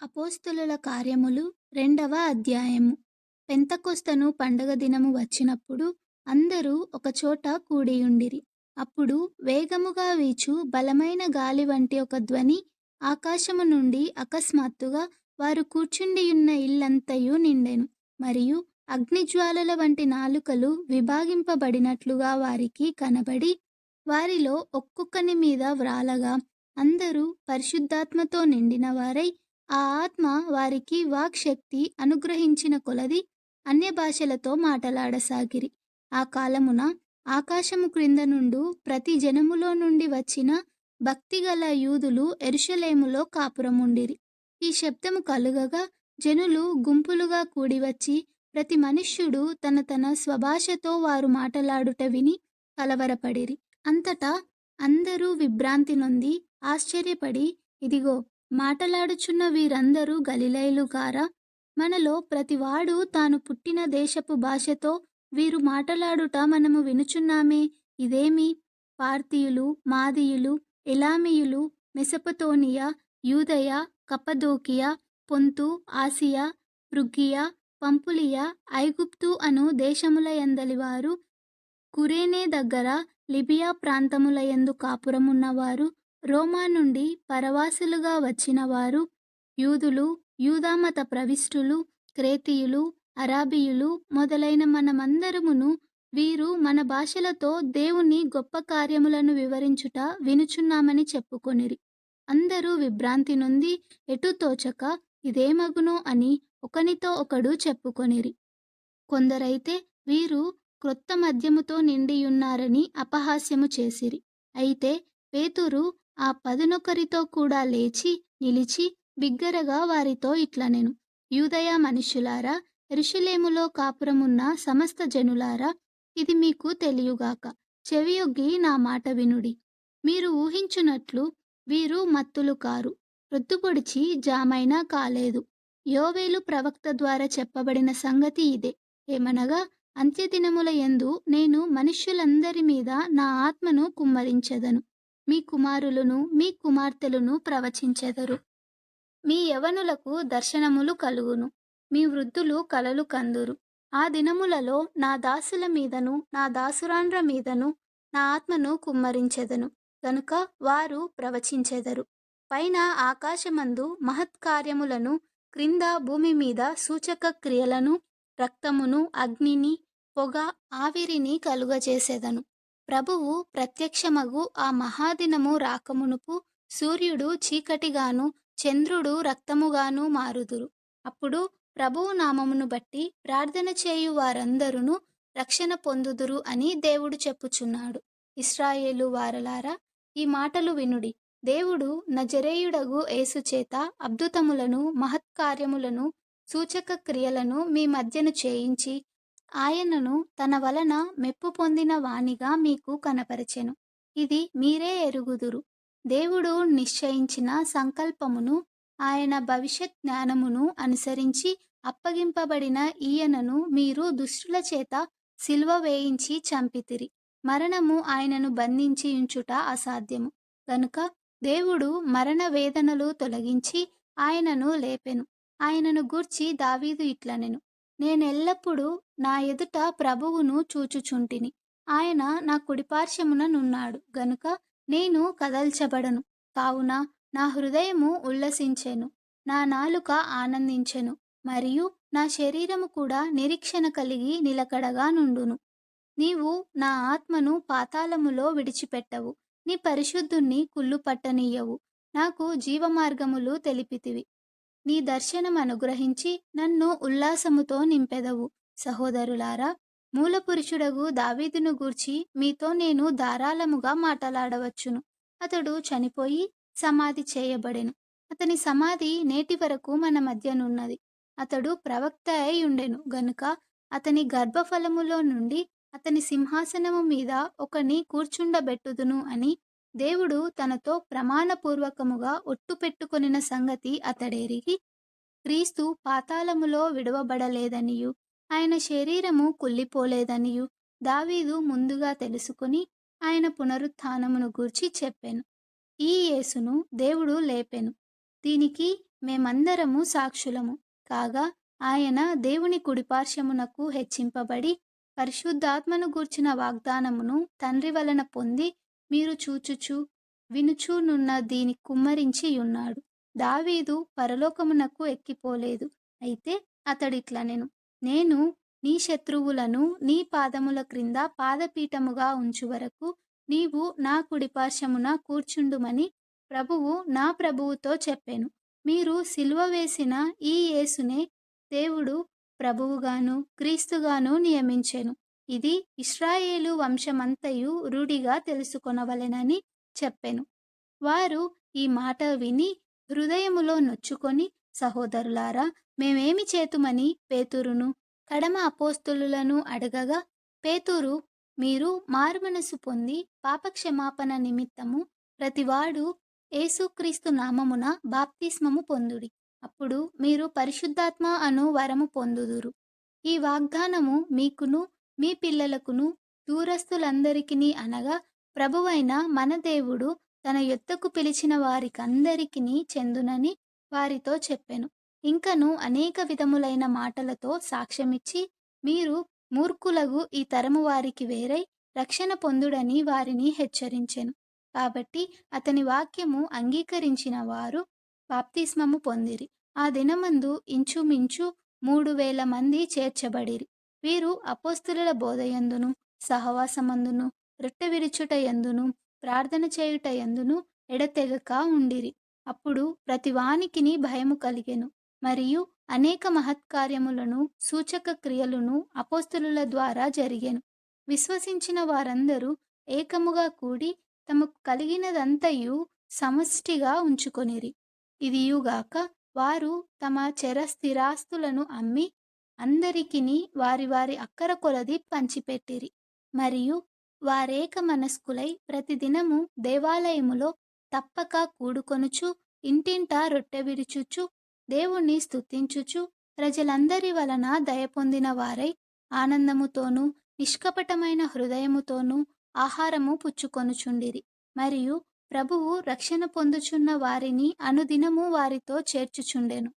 అపోస్తలుల కార్యములు 2వ అధ్యాయము. పెంతకొస్తను పండగ దినము వచ్చినప్పుడు అందరూ ఒకచోట కూడియుండిరి. అప్పుడు వేగముగా వీచు బలమైన గాలి వంటి ఒక ధ్వని ఆకాశము నుండి అకస్మాత్తుగా వారు కూర్చుండియున్న ఇల్లంతయు నిండెను. మరియు అగ్నిజ్వాలల వంటి నాలుకలు విభాగింపబడినట్లుగా వారికి కనబడి వారిలో ఒక్కొక్కని మీద వ్రాలగా అందరూ పరిశుద్ధాత్మతో నిండిన వారై ఆ ఆత్మ వారికి వాక్శక్తి అనుగ్రహించిన కొలది అన్య భాషలతో మాటలాడసాగిరి. ఆ కాలమున ఆకాశము క్రింద నుండు ప్రతి జనములో నుండి వచ్చిన భక్తిగల యూదులు యెరూషలేములో కాపురముండిరి. ఈ శబ్దము కలుగగా జనులు గుంపులుగా కూడివచ్చి ప్రతి మనుష్యుడు తన తన స్వభాషతో వారు మాటలాడుట విని కలవరపడిరి. అంతటా అందరూ విభ్రాంతి నొంది ఆశ్చర్యపడి, ఇదిగో, మాటలాడుచున్న వీరందరూ గలిలయులు గారా? మనలో ప్రతివాడు తాను పుట్టిన దేశపు భాషతో వీరు మాటలాడుట మనము వినుచున్నామే. ఇదేమి? పార్తీయులు, మాదీయులు, ఎలామీయులు, మెసొపొతేమియా, యూదయ, కప్పదొకియ, పొంతు, ఆసియా, ఫ్రుగియ, పంఫులియ, ఐగుప్తు అను దేశములయందలి వారు, కురేనే దగ్గర లిబియా ప్రాంతములయందు కాపురమున్నవారు, రోమా నుండి పరవాసులుగా వచ్చినవారు, యూదులు, యూదామత ప్రవిష్టులు, క్రేతీయులు, అరాబీయులు మొదలైన మనమందరమును వీరు మన భాషలతో దేవుని గొప్ప కార్యములను వివరించుట వినుచున్నామని చెప్పుకొనిరి. అందరూ విభ్రాంతి నొంది ఎటు తోచక ఇదేమగునో అని ఒకనితో ఒకడు చెప్పుకొనిరి. కొందరైతే వీరు క్రొత్త మద్యముతో నిండియున్నారని అపహాస్యము చేసిరి. అయితే పేతురు ఆ 11 కూడా లేచి నిలిచి బిగ్గరగా వారితో ఇట్లనెను: యూదయ మనుష్యులారా, యెరూషలేములో కాపురమున్న సమస్త జనులారా, ఇది మీకు తెలియుగాక. చెవియొగ్గి నా మాట వినుడి. మీరు ఊహించున్నట్లు వీరు మత్తులు కారు, ప్రొద్దుపొడిచి జామైనా కాలేదు. యోవేలు ప్రవక్త ద్వారా చెప్పబడిన సంగతి ఇదే. ఏమనగా, అంత్యదినముల యందు నేను మనుష్యులందరి మీద నా ఆత్మను కుమ్మరించెదను. మీ కుమారులను మీ కుమార్తెలను ప్రవచించెదరు. మీ యవనులకు దర్శనములు కలుగును. మీ వృద్ధులు కలలు కందురు. ఆ దినములలో నా దాసుల మీదను నా దాసురాండ్ర మీదను నా ఆత్మను కుమ్మరించెదను గనుక వారు ప్రవచించెదరు. పైన ఆకాశమందు మహత్కార్యములను, క్రింద భూమి మీద సూచక క్రియలను, రక్తమును, అగ్నిని, పొగ, ఆవిరిని కలుగజేసెదను. ప్రభువు ప్రత్యక్షమగు ఆ మహాదినము రాకమునుపు సూర్యుడు చీకటిగాను చంద్రుడు రక్తముగాను మారుదురు. అప్పుడు ప్రభువు నామమును బట్టి ప్రార్థన చేయు వారందరూ రక్షణ పొందుదురు అని దేవుడు చెప్పుచున్నాడు. ఇశ్రాయేలు వారలారా, ఈ మాటలు వినుడి. దేవుడు నజరేయుడగు యేసు చేత అద్భుతములను, మహత్కార్యములను, సూచక క్రియలను మీ మధ్యను చేయించి ఆయనను తన వలన మెప్పు పొందిన వానిగా మీకు కనపరచెను. ఇది మీరే ఎరుగుదురు. దేవుడు నిశ్చయించిన సంకల్పమును, ఆయన భవిష్యత్ జ్ఞానమును అనుసరించి అప్పగింపబడిన ఈయనను మీరు దుష్టుల చేత సిలువ వేయించి చంపితిరి. మరణము ఆయనను బంధించి ఉంచుట అసాధ్యము గనుక దేవుడు మరణ వేదనలు తొలగించి ఆయనను లేపెను. ఆయనను గూర్చి దావీదు ఇట్లనెను: నేనెల్లప్పుడూ నా ఎదుట ప్రభువును చూచుచుంటిని. ఆయన నా కుడిపార్శ్వమున నున్నాడు గనుక నేను కదల్చబడను. కావున నా హృదయము ఉల్లసించెను, నా నాలుక ఆనందించెను, మరియు నా శరీరము కూడా నిరీక్షణ కలిగి నిలకడగా నుండును. నీవు నా ఆత్మను పాతాళములో విడిచిపెట్టవు, నీ పరిశుద్ధుణ్ణి కుళ్ళు పట్టనీయవు. నాకు జీవమార్గములు తెలిపితివి. నీ దర్శనం అనుగ్రహించి నన్ను ఉల్లాసముతో నింపెదవు. సహోదరులారా, మూలపురుషుడగు దావీదును గూర్చి మీతో నేను ధారాళముగా మాటలాడవచ్చును. అతడు చనిపోయి సమాధి చేయబడెను. అతని సమాధి నేటి వరకు మన మధ్యనున్నది. అతడు ప్రవక్త అయి ఉండెను గనుక అతని గర్భఫలములో నుండి అతని సింహాసనము మీద ఒకని కూర్చుండబెట్టుదును అని దేవుడు తనతో ప్రమాణపూర్వకముగా ఒట్టు పెట్టుకొనిన సంగతి అతడెరిగి, క్రీస్తు పాతాళములో విడువబడలేదనియు ఆయన శరీరము కుళ్ళిపోలేదనియు దావీదు ముందుగా తెలుసుకుని ఆయన పునరుత్థానమును గూర్చి చెప్పెను. ఈ యేసును దేవుడు లేపెను. దీనికి మేమందరము సాక్షులము. కాగా ఆయన దేవుని కుడిపార్శ్వమునకు హెచ్చింపబడి పరిశుద్ధాత్మను గూర్చిన వాగ్దానమును తండ్రి వలన పొంది మీరు చూచుచు వినుచూనున్న దీని కుమ్మరించియున్నాడు. దావీదు పరలోకమునకు ఎక్కిపోలేదు. అయితే అతడిట్లనెను, నేను నీ శత్రువులను నీ పాదముల క్రింద పాదపీఠముగా ఉంచు వరకు నీవు నా కుడిపార్శ్వమున కూర్చుండుమని ప్రభువు నా ప్రభువుతో చెప్పెను. మీరు సిలువ వేసిన ఈ యేసునే దేవుడు ప్రభువుగాను క్రీస్తుగాను నియమించెను. ఇది ఇశ్రాయేలు వంశమంతయు రూఢిగా తెలుసుకొనవలెనని చెప్పెను. వారు ఈ మాట విని హృదయములో నొచ్చుకొని, సహోదరులారా, మేమేమి చేతుమని పేతురును కడమ అపోస్తలులను అడగగా, పేతురు, మీరు మారుమనసు పొంది పాపక్షమాపణ నిమిత్తము ప్రతివాడు యేసుక్రీస్తు నామమున బాప్తిస్మము పొందుడి. అప్పుడు మీరు పరిశుద్ధాత్మ అను వరము పొందుదురు. ఈ వాగ్దానము మీకును మీ పిల్లలకును దూరస్తులందరికిని అనగా ప్రభువైన మన దేవుడు తన యొద్దకు పిలిచిన వారికందరికిని చెందునని వారితో చెప్పెను. ఇంకను అనేక విధములైన మాటలతో సాక్ష్యమిచ్చి, మీరు మూర్ఖులగు ఈ తరము వారికి వేరై రక్షణ పొందుడని వారిని హెచ్చరించెను. కాబట్టి అతని వాక్యము అంగీకరించిన వారు బాప్తిస్మము పొందిరి. ఆ దినమందు ఇంచుమించు 3,000 మంది చేర్చబడిరి. వీరు అపోస్తలుల బోధయందును సహవాసమందును రొట్టె విరుచుట యందును ప్రార్థన చేయుట యందును ఎడతెగక ఉండిరి. అప్పుడు ప్రతివానికిని భయము కలిగెను. మరియు అనేక మహత్కార్యములను సూచక క్రియలను అపోస్తలుల ద్వారా జరిగెను. విశ్వసించిన వారందరూ ఏకముగా కూడి తమకు కలిగినదంతయు సమష్టిగా ఉంచుకొనిరి. ఇదియుగాక వారు తమ స్థిరాస్తులను అమ్మి అందరికిని వారి వారి అక్కర కొలది పంచిపెట్టిరి. మరియు వారేక మనస్కులై ప్రతిదినము దేవాలయములో తప్పక కూడుకొనుచు ఇంటింటా రొట్టె విరుచుచు దేవుణ్ణి స్తుతించుచు ప్రజలందరి వలన దయ పొందిన వారై ఆనందముతోనూ నిష్కపటమైన హృదయముతోనూ ఆహారము పుచ్చుకొనుచుండిరి. మరియు ప్రభువు రక్షణ పొందుచున్న వారిని అనుదినము వారితో చేర్చుచుండెను.